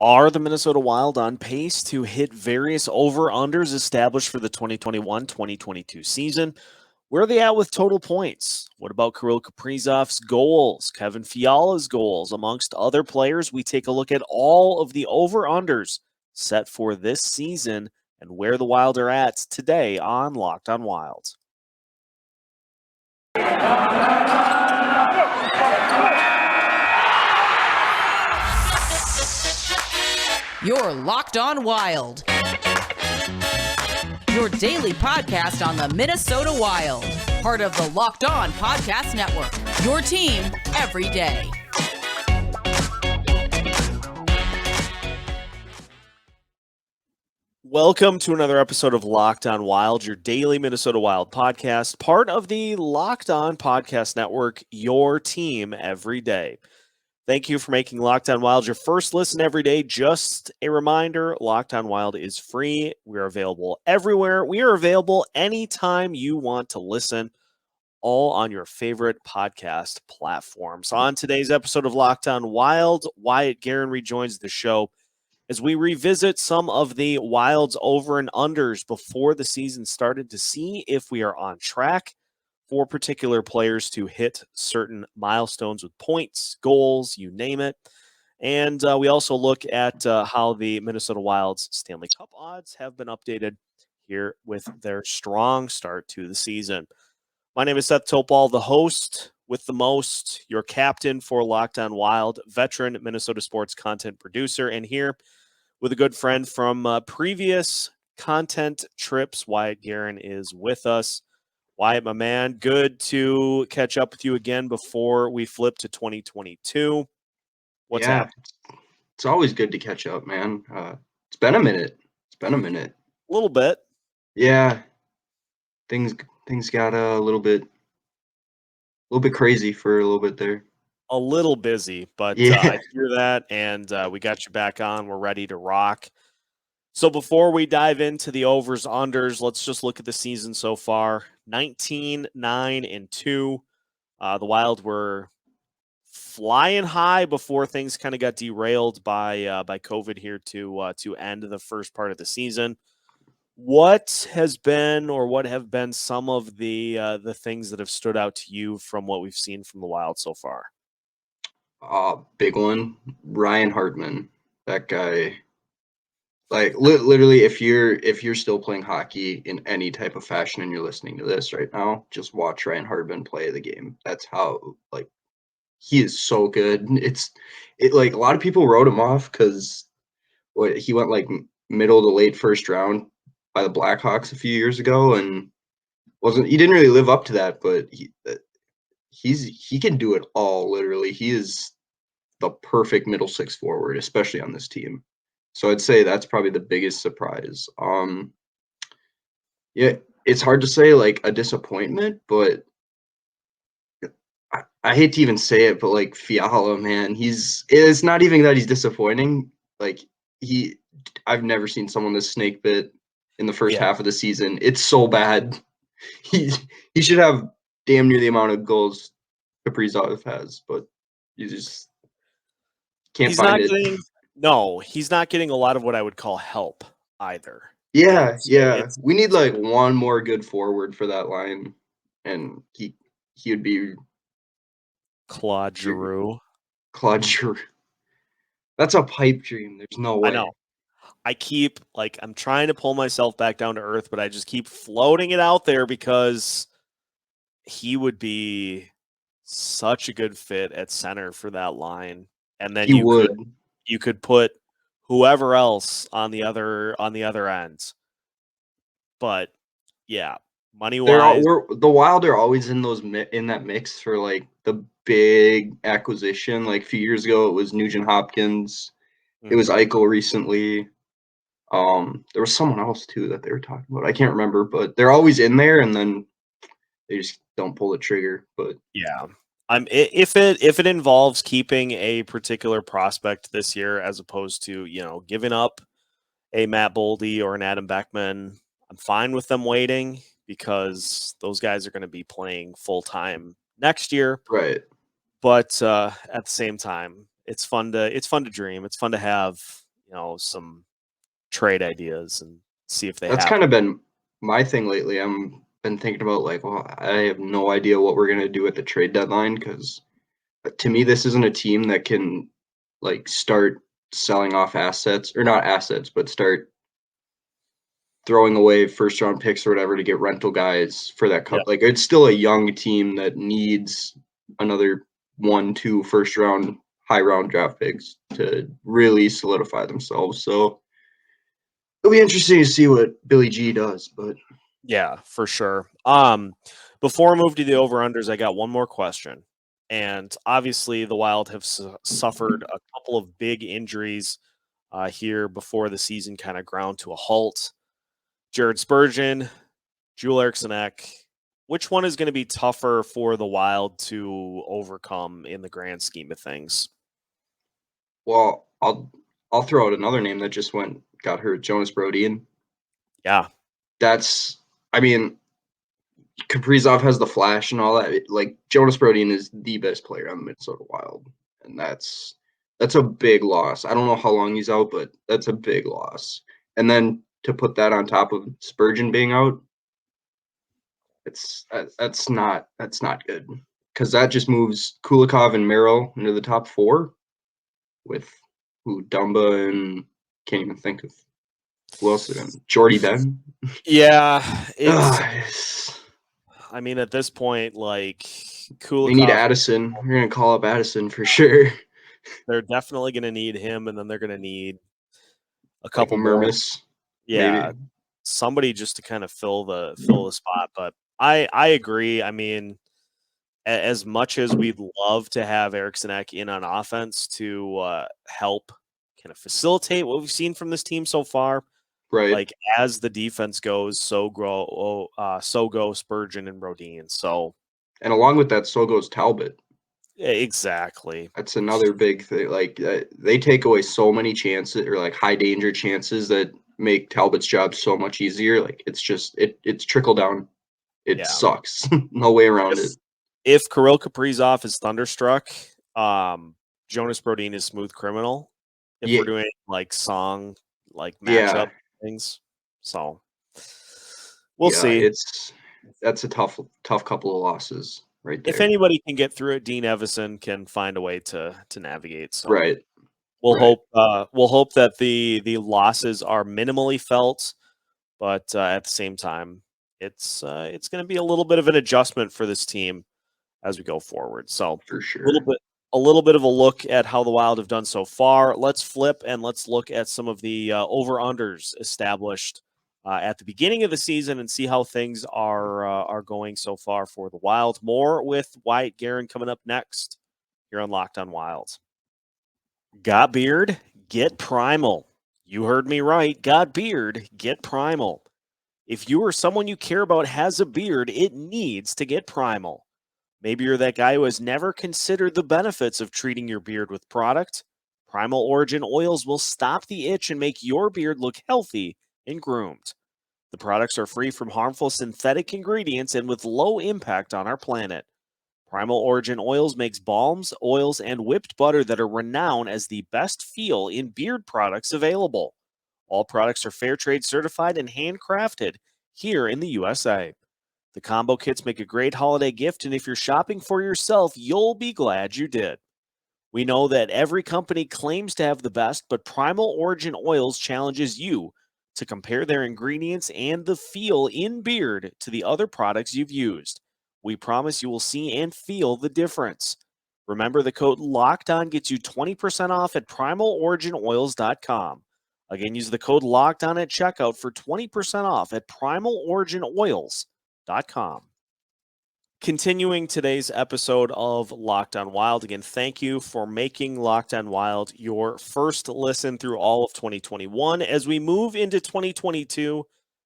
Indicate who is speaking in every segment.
Speaker 1: Are the Minnesota Wild on pace to hit various over-unders established for the 2021-2022 season? Where are they at with total points? What about Kirill Kaprizov's goals, Kevin Fiala's goals, amongst other players? We take a look at all of the over-unders set for this season and where the Wild are at today on Locked on Wild.
Speaker 2: You're Locked on Wild, your daily podcast on the Minnesota Wild, part of the Locked On Podcast Network, your team every day.
Speaker 1: Welcome to another episode of Locked on Wild, your daily Minnesota Wild podcast, part of the Locked On Podcast Network, your team every day. Thank you for making Locked on Wild your first listen every day. Just a reminder, Locked on Wild is free. We are available everywhere. We are available anytime you want to listen, all on your favorite podcast platforms. On today's episode of Locked on Wild, Wyatt Garin rejoins the show as we revisit some of the Wild's over and unders before the season started to see if we are on track for particular players to hit certain milestones with points, goals, you name it. And we also look at how the Minnesota Wild's Stanley Cup odds have been updated here with their strong start to the season. My name is Seth Topal, the host with the most, your captain for Locked on Wild, veteran Minnesota sports content producer, and here with a good friend from previous content trips, Wyatt Garin is with us. Wyatt, my man, good to catch up with you again before we flip to 2022. What's happening?
Speaker 3: It's always good to catch up, man. It's been a minute.
Speaker 1: A little bit.
Speaker 3: Yeah. Things got a little bit crazy for a little bit there.
Speaker 1: A little busy, but
Speaker 3: Yeah.
Speaker 1: I hear that, and we got you back on. We're ready to rock. So before we dive into the overs, unders, let's just look at the season so far. 19-9-2. The Wild were flying high before things kind of got derailed by COVID here to end the first part of the season. What have been some of the things that have stood out to you from what we've seen from the Wild so far?
Speaker 3: Big one, Ryan Hartman. That guy, like literally, if you're still playing hockey in any type of fashion and you're listening to this right now, just watch Ryan Hartman play the game. That's how, like, he is so good. It's like a lot of people wrote him off because he went like middle to late first round by the Blackhawks a few years ago, and he didn't really live up to that, but he can do it all. Literally, he is the perfect middle six forward, especially on this team. So I'd say that's probably the biggest surprise. Yeah, it's hard to say like a disappointment, but I hate to even say it, but like Fiala, man, it's not even that he's disappointing. Like I've never seen someone this snake bit in the first half of the season. It's so bad. He should have damn near the amount of goals Kaprizov has, but you just can't find it.
Speaker 1: He's not getting a lot of what I would call help either.
Speaker 3: Yeah. We need like one more good forward for that line, and he would be
Speaker 1: Claude Giroux.
Speaker 3: That's a pipe dream. There's no way.
Speaker 1: I know. I'm trying to pull myself back down to earth, but I just keep floating it out there because he would be such a good fit at center for that line. And then you could put whoever else on the other ends. But yeah, money-wise,
Speaker 3: the Wild are always in that mix for like the big acquisition. Like a few years ago, it was Nugent Hopkins. It was Eichel recently. There was someone else too that they were talking about. I can't remember, but they're always in there, and then they just don't pull the trigger. But
Speaker 1: yeah, if it involves keeping a particular prospect this year as opposed to giving up a Matt Baldy or an Adam Beckman, I'm fine with them waiting because those guys are going to be playing full time next year.
Speaker 3: Right.
Speaker 1: But at the same time, it's fun to dream. It's fun to have some trade ideas and see if they
Speaker 3: That's
Speaker 1: have.
Speaker 3: kind of been my thing lately. I'm been thinking about like, well, I have no idea what we're gonna do at the trade deadline because to me this isn't a team that can like start selling off assets or not assets, but start throwing away first round picks or whatever to get rental guys for that cup.
Speaker 1: Yeah.
Speaker 3: Like it's still a young team that needs another 1-2 first round high round draft picks to really solidify themselves. So it'll be interesting to see what Billy G does, but
Speaker 1: Yeah, for sure. Before I move to the over-unders, I got one more question. And obviously, the Wild have suffered a couple of big injuries here before the season kind of ground to a halt. Jared Spurgeon, Joel Eriksson Ek. Which one is going to be tougher for the Wild to overcome in the grand scheme of things?
Speaker 3: well, I'll throw out another name that just got hurt, Jonas Brodin.
Speaker 1: Yeah.
Speaker 3: That's I mean, Kaprizov has the flash and all that. Like Jonas Brodin is the best player on the Minnesota Wild, and that's a big loss. I don't know how long he's out, but that's a big loss. And then to put that on top of Spurgeon being out, that's not good because that just moves Kulikov and Merrill into the top 4 with who Dumba and can't even think of who else again. Jordy Ben.
Speaker 1: Yeah,
Speaker 3: It's
Speaker 1: I mean, at this point, like
Speaker 3: they need
Speaker 1: Kulikov,
Speaker 3: Addison. We're gonna call up Addison for sure.
Speaker 1: they're definitely going to need him, and then they're going to need a
Speaker 3: Like
Speaker 1: couple more.
Speaker 3: Mermis,
Speaker 1: Yeah,
Speaker 3: maybe.
Speaker 1: somebody just to kind of fill the spot. But I agree. I mean, as much as we'd love to have Eriksson Ek in on offense to help kind of facilitate what we've seen from this team so far,
Speaker 3: Right.
Speaker 1: like as the defense goes, so go Spurgeon and Brodin. So
Speaker 3: And along with that, so goes Talbot.
Speaker 1: exactly.
Speaker 3: That's another big thing. Like they take away so many chances or like high danger chances that make Talbot's job so much easier. Like it's just it's trickle down. It
Speaker 1: Yeah.
Speaker 3: sucks. No way around it.
Speaker 1: If Kirill Kaprizov is thunderstruck, Jonas Brodin is smooth criminal. If
Speaker 3: Yeah,
Speaker 1: we're doing like song, like
Speaker 3: yeah,
Speaker 1: matchup things, so we'll
Speaker 3: yeah.
Speaker 1: see.
Speaker 3: That's a tough couple of losses right
Speaker 1: If
Speaker 3: there.
Speaker 1: anybody can get through it, Dean Evison can find a way to navigate. So
Speaker 3: Right.
Speaker 1: we'll
Speaker 3: Right.
Speaker 1: hope that the losses are minimally felt, but at the same time, it's going to be a little bit of an adjustment for this team as we go forward. So
Speaker 3: For
Speaker 1: a
Speaker 3: sure.
Speaker 1: little bit of a look at how the Wild have done so far. Let's flip and let's look at some of the over-unders established at the beginning of the season and see how things are going so far for the Wild. More with Wyatt Garin coming up next here on Locked on Wild. Got beard? Get primal. You heard me right. Got beard? Get primal. If you or someone you care about has a beard, it needs to get primal. Maybe you're that guy who has never considered the benefits of treating your beard with product. Primal Origin oils will stop the itch and make your beard look healthy and groomed. The products are free from harmful synthetic ingredients and with low impact on our planet. Primal Origin oils makes balms, oils, and whipped butter that are renowned as the best feel in beard products available. All products are fair trade certified and handcrafted here in the USA. The combo kits make a great holiday gift, and if you're shopping for yourself, you'll be glad you did. We know that every company claims to have the best, but Primal Origin Oils challenges you to compare their ingredients and the feel in beard to the other products you've used. We promise you will see and feel the difference. Remember, the code LOCKEDON gets you 20% off at primaloriginoils.com. Again, use the code LOCKEDON at checkout for 20% off at primaloriginoils.com. Continuing today's episode of Locked on Wild. Again, thank you for making Locked on Wild your first listen through all of 2021. As we move into 2022,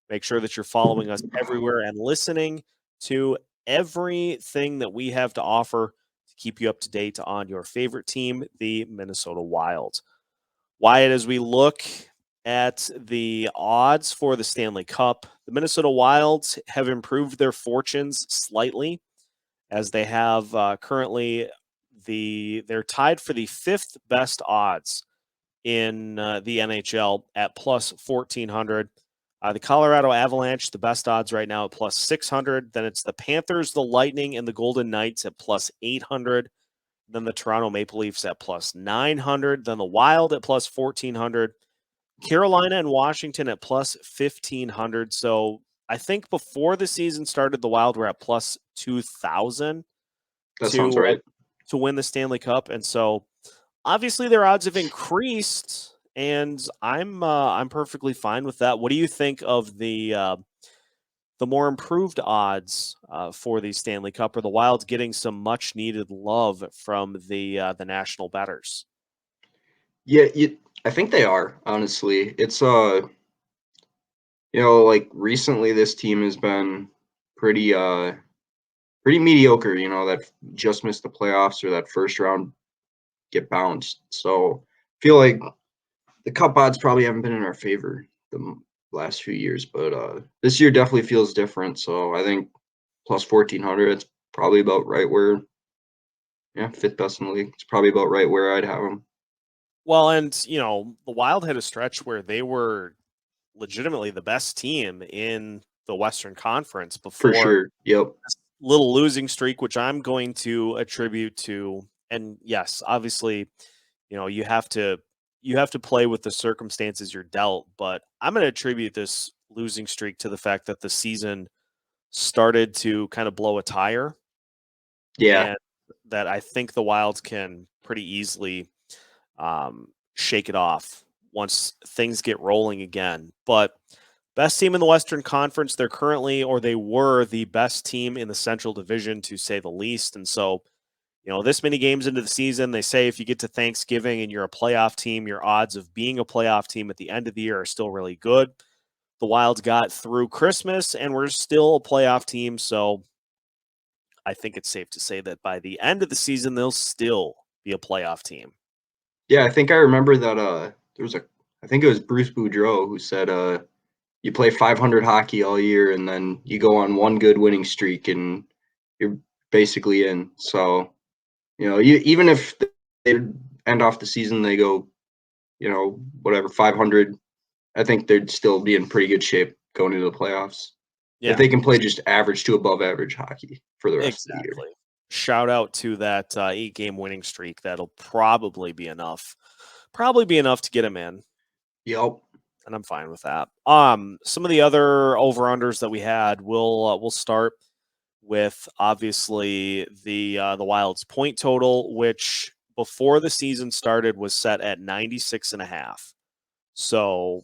Speaker 1: make sure that you're following us everywhere and listening to everything that we have to offer to keep you up to date on your favorite team, the Minnesota Wild. Wyatt, as we look at the odds for the Stanley Cup, the Minnesota Wild have improved their fortunes slightly as they have currently they're tied for the fifth best odds in the NHL at plus 1,400. The Colorado Avalanche, the best odds right now at plus 600. Then it's the Panthers, the Lightning, and the Golden Knights at plus 800. Then the Toronto Maple Leafs at plus 900. Then the Wild at plus 1,400. Carolina and Washington at plus 1,500. So I think before the season started, the Wild were at plus 2,000
Speaker 3: That sounds right.
Speaker 1: to win the Stanley Cup. And so obviously their odds have increased, and I'm perfectly fine with that. What do you think of the more improved odds for the Stanley Cup? Or the Wild getting some much needed love from the national bettors?
Speaker 3: Yeah, I think they are, honestly. It's like recently this team has been pretty mediocre, that just missed the playoffs or that first round get bounced. So I feel like the cup odds probably haven't been in our favor the last few years, but this year definitely feels different. So I think plus 1,400, it's probably about right where, fifth best in the league. It's probably about right where I'd have them.
Speaker 1: Well, and the Wild had a stretch where they were legitimately the best team in the Western Conference before
Speaker 3: For sure. Yep.
Speaker 1: this little losing streak, which I'm going to attribute to. And yes, obviously, you have to play with the circumstances you're dealt, but I'm going to attribute this losing streak to the fact that the season started to kind of blow a tire.
Speaker 3: Yeah.
Speaker 1: And that I think the Wilds can pretty easily shake it off once things get rolling again. But best team in the Western Conference, they were the best team in the Central Division, to say the least. And so, this many games into the season, they say if you get to Thanksgiving and you're a playoff team, your odds of being a playoff team at the end of the year are still really good. The Wilds got through Christmas and we're still a playoff team. So I think it's safe to say that by the end of the season, they'll still be a playoff team.
Speaker 3: Yeah, I think I remember that I think it was Bruce Boudreau who said you play 500 hockey all year and then you go on one good winning streak and you're basically in. So, even if they end off the season, they go, 500, I think they'd still be in pretty good shape going into the playoffs.
Speaker 1: Yeah.
Speaker 3: If they can play just average to above average hockey for the rest of the year.
Speaker 1: Shout out to that 8-game winning streak. That'll probably be enough. To get him in.
Speaker 3: Yep.
Speaker 1: And I'm fine with that. Some of the other over-unders that we had, we'll start with obviously the Wild's point total, which before the season started was set at 96.5. So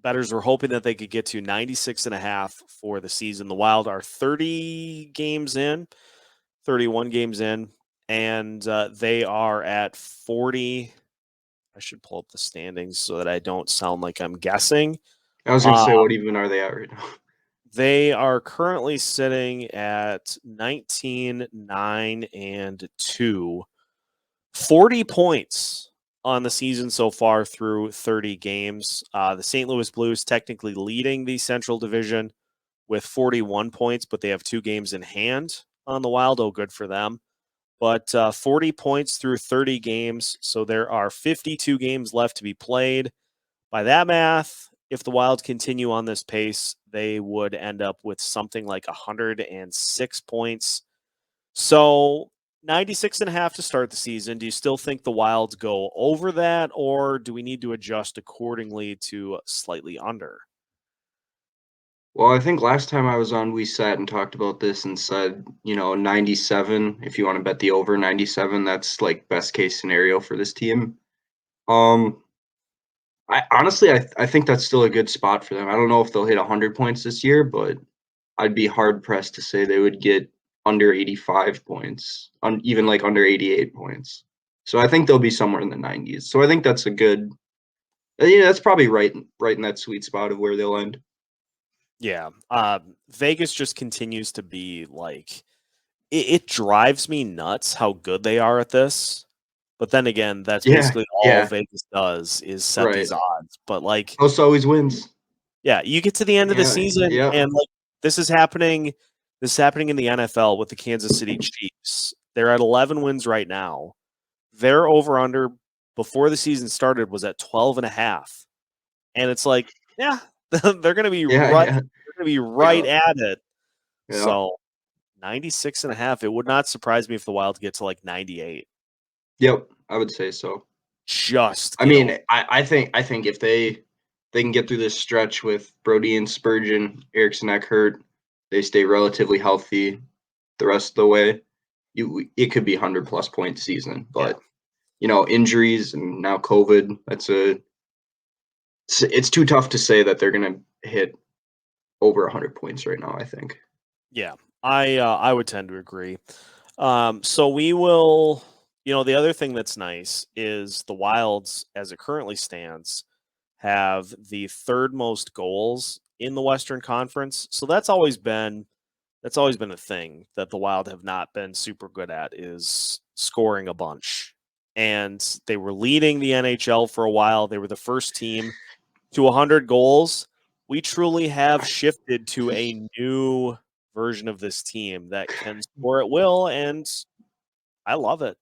Speaker 1: bettors were hoping that they could get to 96.5 for the season. The Wild are 31 games in, and they are at 40. I should pull up the standings so that I don't sound like I'm guessing.
Speaker 3: I was going to say, what even are they at right now?
Speaker 1: They are currently sitting at 19, 9, and 2. 40 points on the season so far through 30 games. The St. Louis Blues technically leading the Central Division with 41 points, but they have 2 games in hand on the Wild. Oh, good for them. But 40 points through 30 games, so there are 52 games left to be played. By that math, if the Wild continue on this pace, they would end up with something like 106 points. So 96.5 to start the season. Do you still think the Wilds go over that, or do we need to adjust accordingly to slightly under?
Speaker 3: Well, I think last time I was on, we sat and talked about this and said, 97, if you want to bet the over 97, that's like best case scenario for this team. I think that's still a good spot for them. I don't know if they'll hit 100 points this year, but I'd be hard pressed to say they would get under 85 points, even like under 88 points. So I think they'll be somewhere in the 90s. So I think that's a good, that's probably right in that sweet spot of where they'll end.
Speaker 1: Yeah. Vegas just continues to be like, it drives me nuts how good they are at this. But then again, that's basically all Vegas does is set these odds. But like,
Speaker 3: most always wins.
Speaker 1: Yeah, you get to the end of the season, and like this is happening. This is happening in the NFL with the Kansas City Chiefs. They're at 11 wins right now. Their over/under before the season started was at 12.5. And it's like, yeah, they're going to be right.
Speaker 3: Yeah.
Speaker 1: They're going to be right
Speaker 3: Yeah.
Speaker 1: at it.
Speaker 3: Yeah.
Speaker 1: So 96.5. It would not surprise me if the Wild get to like 98.
Speaker 3: Yep, I would say so.
Speaker 1: Just
Speaker 3: I
Speaker 1: get
Speaker 3: mean,
Speaker 1: over.
Speaker 3: I think if they can get through this stretch with Brodin, Spurgeon, Eriksson Ek hurt, they stay relatively healthy the rest of the way, it could be 100+ point season. But injuries and now COVID, it's too tough to say that they're gonna hit over 100 points right now, I think.
Speaker 1: Yeah, I would tend to agree. So we will. The other thing that's nice is the Wilds, as it currently stands, have the third most goals in the Western Conference. So that's always been a thing that the Wild have not been super good at, is scoring a bunch. And they were leading the NHL for a while. They were the first team to 100 goals. We truly have shifted to a new version of this team that can score at will, and I love it.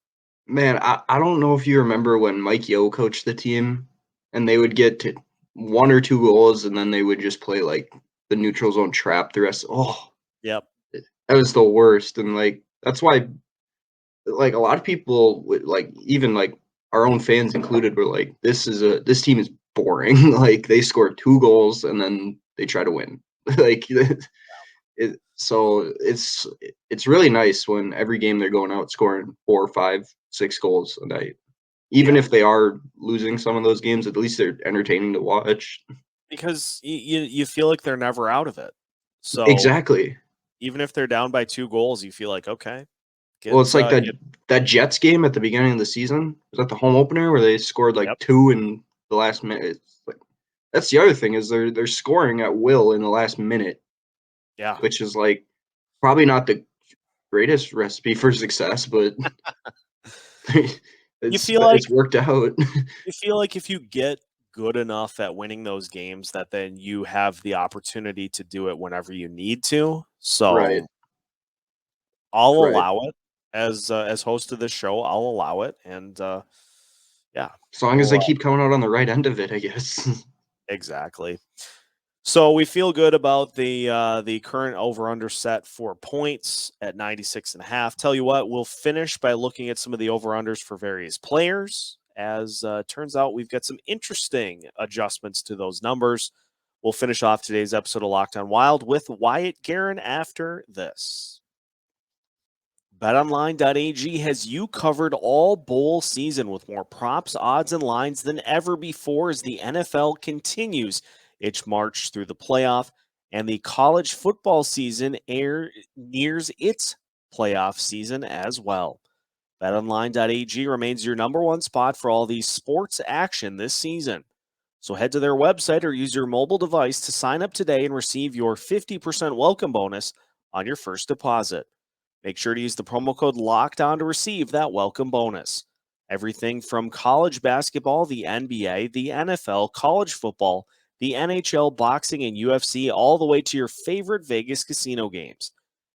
Speaker 3: Man, I don't know if you remember when Mike Yeo coached the team and they would get to 1 or 2 goals and then they would just play like the neutral zone trap the rest. Oh,
Speaker 1: Yep.
Speaker 3: that was the worst. And like, that's why, like, a lot of people would, like, even like our own fans included, were like, this team is boring. Like, they score 2 goals and then they try to win. Like, so it's really nice when every game they're going out scoring 4, 5, 6 goals a night. Even if they are losing some of those games, at least they're entertaining to watch.
Speaker 1: Because you feel like they're never out of it. So
Speaker 3: Exactly.
Speaker 1: even if they're down by 2 goals, you feel like, okay.
Speaker 3: Well, it's like that Jets game at the beginning of the season. Was that the home opener where they scored like 2 in the last minute? It's like, that's the other thing, is they're scoring at will in the last minute.
Speaker 1: Yeah.
Speaker 3: Which is like probably not the greatest recipe for success, but it's worked out.
Speaker 1: You feel like if you get good enough at winning those games, that then you have the opportunity to do it whenever you need to. So
Speaker 3: Right.
Speaker 1: I'll allow it as host of this show. I'll allow it, and yeah,
Speaker 3: as long as they keep coming out on the right end of it, I guess.
Speaker 1: Exactly. So we feel good about the current over-under set for points at 96.5. Tell you what, we'll finish by looking at some of the over-unders for various players. As turns out, we've got some interesting adjustments to those numbers. We'll finish off today's episode of Locked On Wild with Wyatt Garin after this. BetOnline.ag has you covered all bowl season with more props, odds, and lines than ever before as the NFL continues its march through the playoff, and the college football season nears its playoff season as well. BetOnline.ag remains your number one spot for all the sports action this season. So head to their website or use your mobile device to sign up today and receive your 50% welcome bonus on your first deposit. Make sure to use the promo code LOCKEDON to receive that welcome bonus. Everything from college basketball, the NBA, the NFL, college football, the NHL, boxing, and UFC, all the way to your favorite Vegas casino games.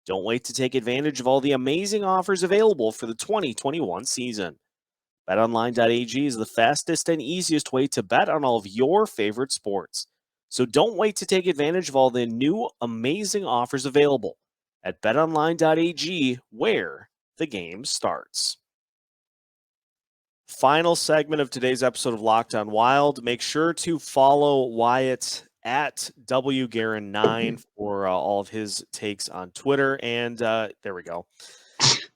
Speaker 1: Don't wait to take advantage of all the amazing offers available for the 2021 season. BetOnline.ag is the fastest and easiest way to bet on all of your favorite sports. So don't wait to take advantage of all the new amazing offers available at betonline.ag, where the game starts. Final segment of today's episode of Locked On Wild. Make sure to follow Wyatt at WGarin9 for all of his takes on Twitter. And there we go.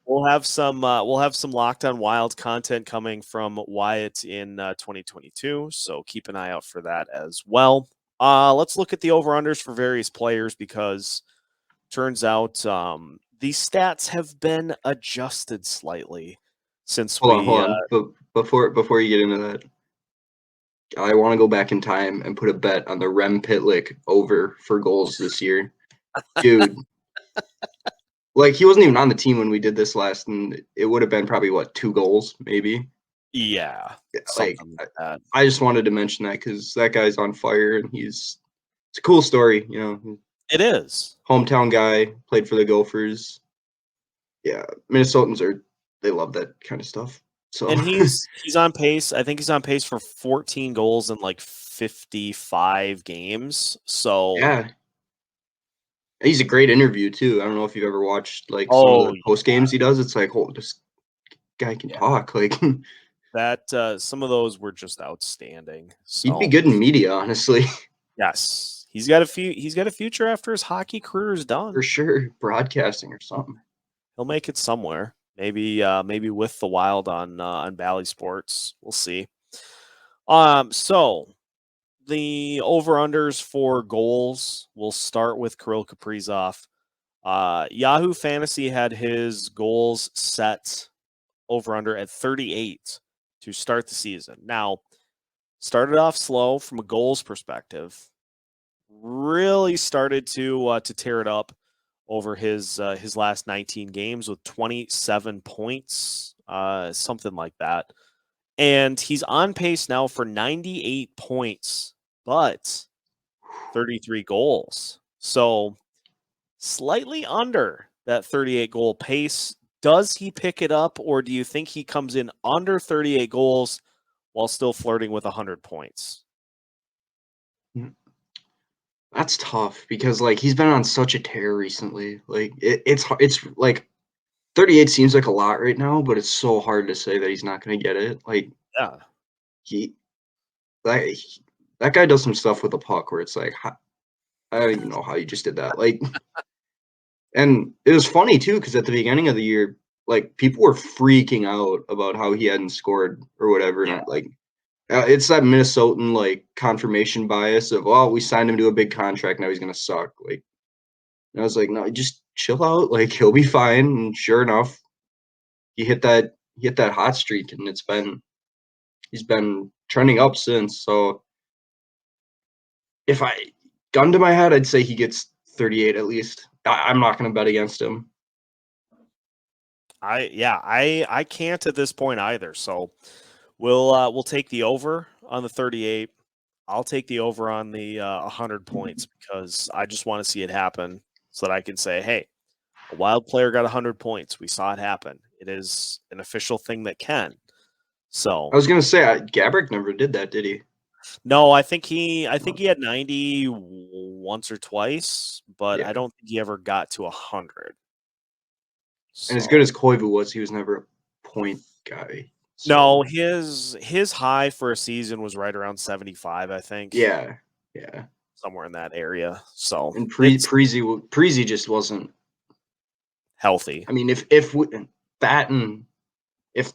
Speaker 1: We'll have some Locked On Wild content coming from Wyatt in 2022. So keep an eye out for that as well. Let's look at the over-unders for various players, because turns out the stats have been adjusted slightly since
Speaker 3: Hold on. But before you get into that, I want to go back in time and put a bet on the Rem Pitlick over for goals this year. Dude. Like, he wasn't even on the team when we did this last, and it would have been probably, 2 goals, maybe?
Speaker 1: Yeah.
Speaker 3: Like that. I just wanted to mention that because that guy's on fire, and it's a cool story,
Speaker 1: It is.
Speaker 3: Hometown guy, played for the Gophers. Yeah, Minnesotans they love that kind of stuff. So
Speaker 1: And he's on pace. I think he's on pace for 14 goals in like 55 games. So
Speaker 3: yeah, he's a great interview too. I don't know if you've ever watched like some of
Speaker 1: oh
Speaker 3: the post games he does. It's like, oh, this guy can
Speaker 1: yeah,
Speaker 3: talk. Like
Speaker 1: that some of those were just outstanding.
Speaker 3: he'd be
Speaker 1: So
Speaker 3: good in media, honestly,
Speaker 1: yes, he's got a future after his hockey career is done.
Speaker 3: for sure. Broadcasting or something.
Speaker 1: He'll make it somewhere. Maybe with the Wild on Bally Sports. We'll see. So the over-unders for goals, we'll start with Kirill Kaprizov. Yahoo Fantasy had his goals set over-under at 38 to start the season. Now, started off slow from a goals perspective. Really started to tear it up over his last 19 games with 27 points, something like that. And he's on pace now for 98 points, but 33 goals. So slightly under that 38 goal pace. Does he pick it up, or do you think he comes in under 38 goals while still flirting with 100 points?
Speaker 3: That's tough because like he's been on such a tear recently. Like it's like 38 seems like a lot right now, but it's so hard to say that he's not going to get it. Like
Speaker 1: Yeah.
Speaker 3: he like that guy does some stuff with the puck where it's like I don't even know how you just did that. Like, and it was funny too because at the beginning of the year, like people were freaking out about how he hadn't scored or whatever, and
Speaker 1: Yeah.
Speaker 3: it's that Minnesotan like confirmation bias of, oh, we signed him to a big contract, now he's gonna suck. Like, and I was like, no, just chill out. Like he'll be fine. And sure enough, he hit that hot streak, and he's been trending up since. So if I gun to my head, I'd say he gets 38 at least. I'm not going to bet against him.
Speaker 1: I can't at this point either. So we'll take the over on the 38. I'll take the over on the 100 points because I just want to see it happen so that I can say, hey, a Wild player got 100 points. We saw it happen. It is an official thing that can. So
Speaker 3: I was going to say Gabrick never did that, did he?
Speaker 1: no, I think he had 90 once or twice, but
Speaker 3: Yeah.
Speaker 1: I don't think he ever got to 100.
Speaker 3: And as good as Koivu was, he was never a point guy. So.
Speaker 1: No, his high for a season was right around 75, I think.
Speaker 3: Yeah.
Speaker 1: Somewhere in that area. So
Speaker 3: and Parise just wasn't
Speaker 1: healthy.
Speaker 3: I mean, if the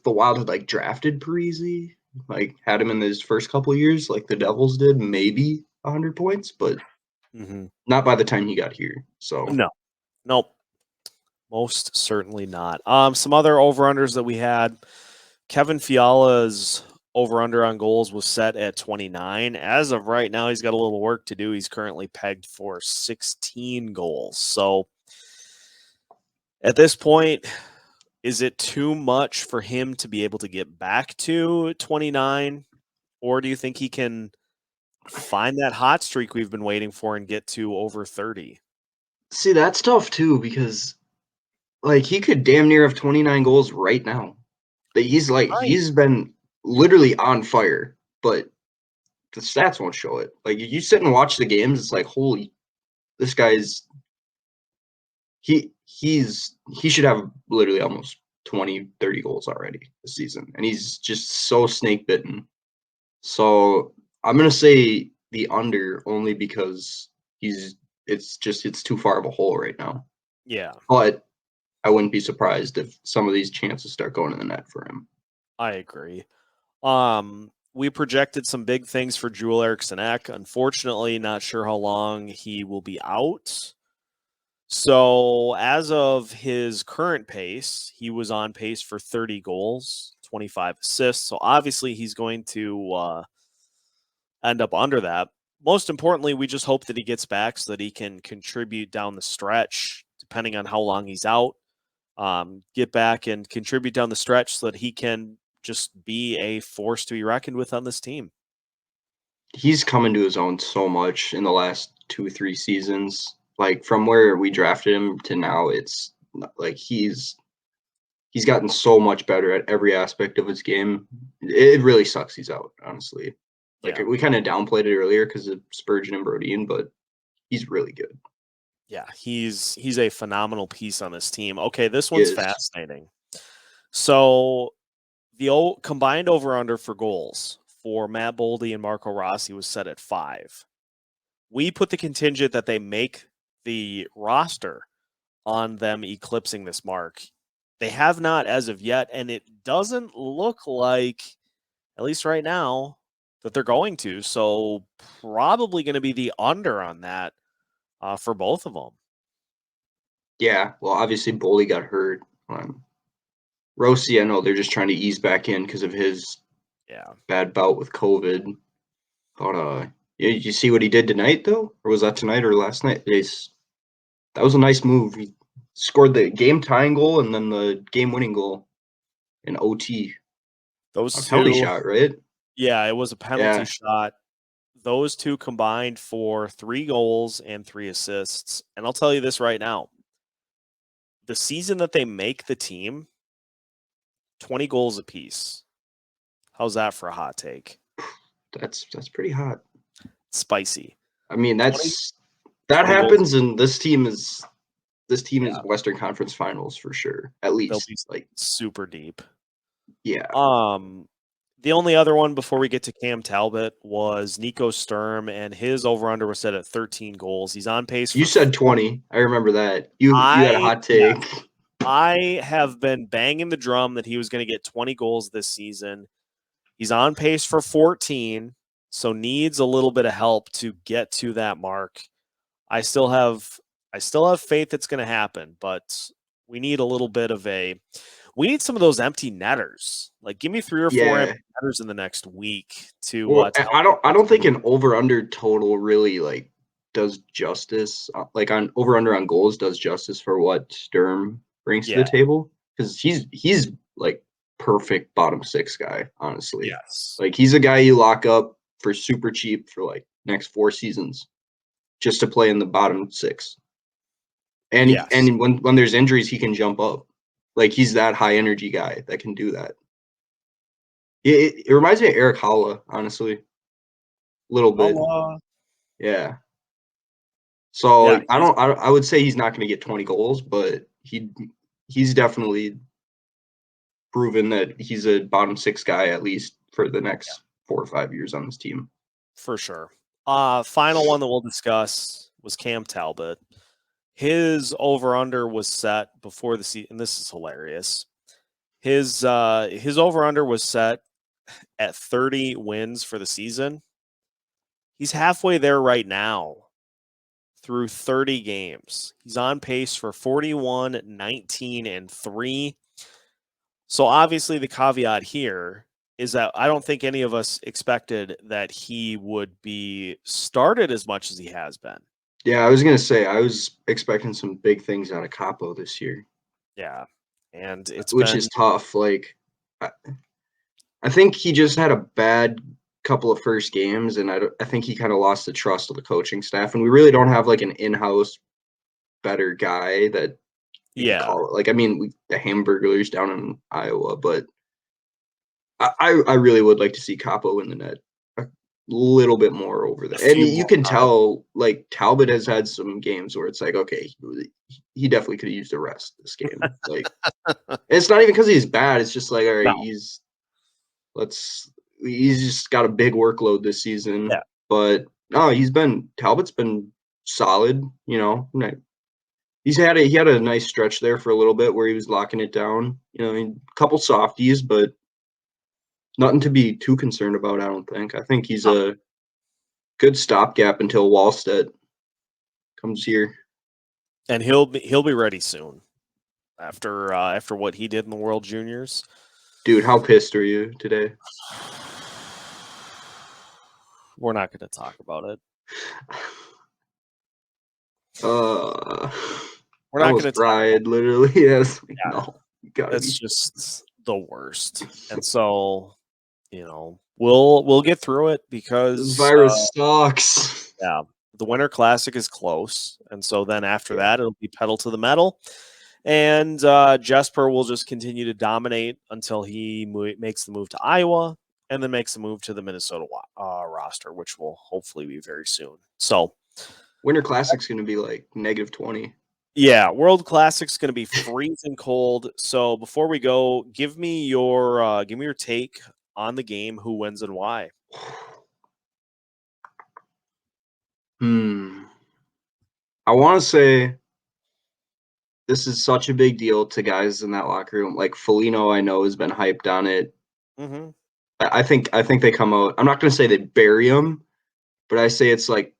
Speaker 3: Wild had like drafted Parise, like had him in his first couple of years, like the Devils did, maybe 100 points, but not by the time he got here. So
Speaker 1: nope, most certainly not. Some other over-unders that we had. Kevin Fiala's over-under on goals was set at 29. As of right now, he's got a little work to do. He's currently pegged for 16 goals. So at this point, is it too much for him to be able to get back to 29? Or do you think he can find that hot streak we've been waiting for and get to over 30?
Speaker 3: See, that's tough too because like he could damn near have 29 goals right now. He's been literally on fire, but the stats won't show it. Like you sit and watch the games, it's like, holy, this guy's he should have literally almost 20, 30 goals already this season. And he's just so snake bitten. So I'm gonna say the under only because it's too far of a hole right now.
Speaker 1: Yeah.
Speaker 3: But I wouldn't be surprised if some of these chances start going in the net for him.
Speaker 1: I agree. We projected some big things for Joel Eriksson Ek. Unfortunately, not sure how long he will be out. So as of his current pace, he was on pace for 30 goals, 25 assists. So obviously he's going to end up under that. Most importantly, we just hope that he gets back so that he can contribute down the stretch, depending on how long he's out. Get back and contribute down the stretch so that he can just be a force to be reckoned with on this team.
Speaker 3: He's come into his own so much in the last 2-3 seasons. Like from where we drafted him to now, it's like he's he's gotten so much better at every aspect of his game. It really sucks he's out, honestly. Like we kind of downplayed it earlier because of Spurgeon and Brodin, but he's really good.
Speaker 1: Yeah, he's a phenomenal piece on this team. Okay, this one's fascinating. So the combined over-under for goals for Matt Baldy and Marco Rossi was set at 5. We put the contingent that they make the roster on them eclipsing this mark. They have not as of yet, and it doesn't look like, at least right now, that they're going to. So probably going to be the under on that for both of them.
Speaker 3: Yeah, well, obviously Baldy got hurt. Rossi, I know they're just trying to ease back in because of his bad bout with COVID. But did you see what he did tonight, though? Or was that tonight or last night? That was a nice move. He scored the game-tying goal and then the game-winning goal in OT.
Speaker 1: Those
Speaker 3: a penalty shot, right?
Speaker 1: Yeah, it was a penalty shot. Those two combined for 3 goals and 3 assists. And I'll tell you this right now. The season that they make the team, 20 goals apiece. How's that for a hot take?
Speaker 3: That's pretty hot.
Speaker 1: Spicy.
Speaker 3: I mean, that happens, and this team is Western Conference Finals for sure. At least
Speaker 1: they'll be super deep.
Speaker 3: Yeah.
Speaker 1: The only other one before we get to Cam Talbot was Nico Sturm, and his over-under was set at 13 goals. He's on pace for...
Speaker 3: You said 20. I remember that. You had a hot take.
Speaker 1: Yeah. I have been banging the drum that he was going to get 20 goals this season. He's on pace for 14, so needs a little bit of help to get to that mark. I still have faith it's going to happen, but we need a little bit of we need some of those empty netters. Like, give me 3 or 4 empty netters in the next week to.
Speaker 3: Well, I don't think an over/under total really does justice. Like on over/under on goals does justice for what Sturm brings to the table, because he's like perfect bottom 6 guy. Honestly,
Speaker 1: yes.
Speaker 3: Like he's a guy you lock up for super cheap for like next 4 seasons, just to play in the bottom 6. And and when there's injuries, he can jump up. Like he's that high energy guy that can do that. It reminds me of Eric Holla, honestly, a little bit. Yeah. So I would say he's not going to get 20 goals, but he's definitely proven that he's a bottom 6 guy at least for the next 4 or 5 years on this team.
Speaker 1: For sure. Final one that we'll discuss was Cam Talbot. His over-under was set before the season, and this is hilarious. His over-under was set at 30 wins for the season. He's halfway there right now through 30 games. He's on pace for 41, 19, and 3. So obviously the caveat here is that I don't think any of us expected that he would be started as much as he has been.
Speaker 3: Yeah, I was going to say, I was expecting some big things out of Capo this year.
Speaker 1: Yeah, and
Speaker 3: which is tough. Like, I think he just had a bad couple of first games, and I think he kind of lost the trust of the coaching staff, and we really don't have like an in-house better guy that you can call it. Like, I mean, the Hamburglers down in Iowa, but I really would like to see Capo in the net a little bit more over there. And you can tell, like, Talbot has had some games where it's like, okay, he definitely could have used a rest this game. Like, it's not even because he's bad. It's just like, all right, he's just got a big workload this season.
Speaker 1: Yeah.
Speaker 3: But no, Talbot's been solid. You know, he had a nice stretch there for a little bit where he was locking it down. You know, a couple softies, but nothing to be too concerned about, I don't think. I think he's a good stopgap until Wallstedt comes here.
Speaker 1: And he'll be ready soon after what he did in the World Juniors.
Speaker 3: Dude, how pissed are you today?
Speaker 1: We're not going to talk about it.
Speaker 3: We're not going to cry. Literally, yes. No,
Speaker 1: it's just the worst. And so, you know, we'll get through it because
Speaker 3: this virus sucks.
Speaker 1: Yeah, the Winter Classic is close, and so then after that, it'll be pedal to the metal, And Jesper will just continue to dominate until he makes the move to Iowa and then makes the move to the Minnesota roster, which will hopefully be very soon. So
Speaker 3: Winter Classic's going to be like -20.
Speaker 1: yeah, World Classic's going to be freezing cold. So before we go, give me your take on the game, who wins and why.
Speaker 3: I want to say this is such a big deal to guys in that locker room. Like Foligno, I know, has been hyped on it.
Speaker 1: Mm-hmm.
Speaker 3: I think they come out. I'm not going to say they bury him, but I say it's like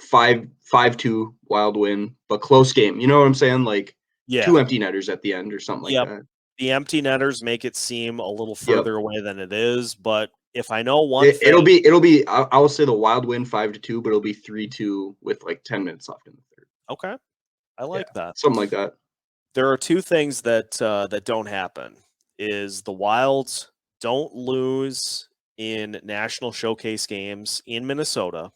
Speaker 3: 5-2 Wild win, but close game. You know what I'm saying? Like two empty netters at the end or something like that.
Speaker 1: The empty netters make it seem a little further away than it is, but if I know one thing,
Speaker 3: it'll be. I will say the Wild win 5-2, but it'll be 3-2 with like 10 minutes left in the third.
Speaker 1: Okay, I like that.
Speaker 3: Something like that.
Speaker 1: There are two things that don't happen: is the Wilds don't lose in national showcase games in Minnesota,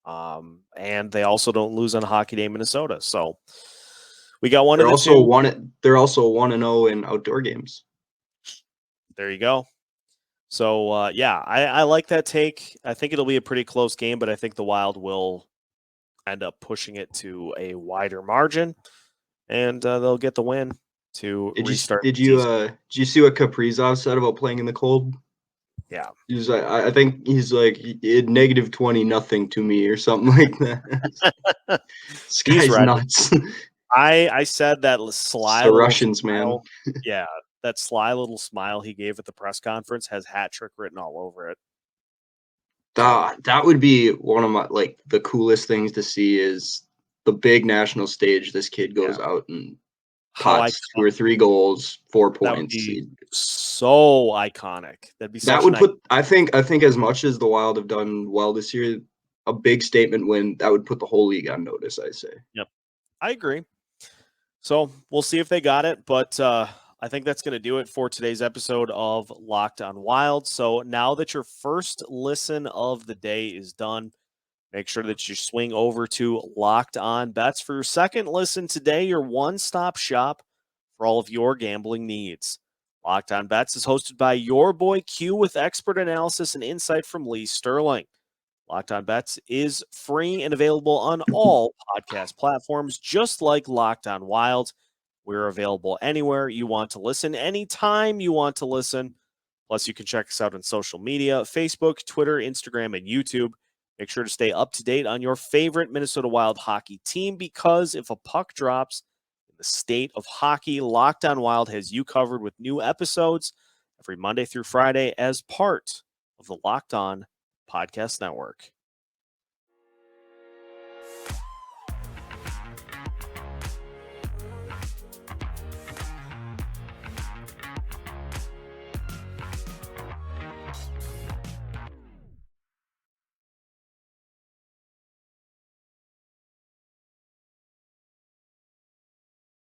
Speaker 1: and they also don't lose on Hockey Day Minnesota. So we got one. They're also
Speaker 3: 1-0 in outdoor games.
Speaker 1: There you go. So I like that take. I think it'll be a pretty close game, but I think the Wild will end up pushing it to a wider margin, and they'll get the win to restart.
Speaker 3: Did you see what Kaprizov said about playing in the cold?
Speaker 1: Yeah,
Speaker 3: he's like, I think he's like -20 nothing to me or something like that. This guy's nuts.
Speaker 1: I said that sly
Speaker 3: the Russians,
Speaker 1: smile,
Speaker 3: man.
Speaker 1: Yeah, that sly little smile he gave at the press conference has hat trick written all over it.
Speaker 3: That would be one of my the coolest things to see is the big national stage. This kid goes out and pots 2 or 3 goals, 4 points.
Speaker 1: That would be so iconic.
Speaker 3: That would put. I think as much as the Wild have done well this year, a big statement win that would put the whole league on notice. I say.
Speaker 1: Yep, I agree. So we'll see if they got it, but I think that's going to do it for today's episode of Locked on Wild. So now that your first listen of the day is done, make sure that you swing over to Locked On Bets for your second listen today, your one-stop shop for all of your gambling needs. Locked On Bets is hosted by your boy Q with expert analysis and insight from Lee Sterling. Locked On Bets is free and available on all podcast platforms, just like Locked On Wild. We're available anywhere you want to listen, anytime you want to listen. Plus, you can check us out on social media, Facebook, Twitter, Instagram, and YouTube. Make sure to stay up to date on your favorite Minnesota Wild hockey team, because if a puck drops in the state of hockey, Locked On Wild has you covered with new episodes every Monday through Friday as part of the Locked On Podcast Network.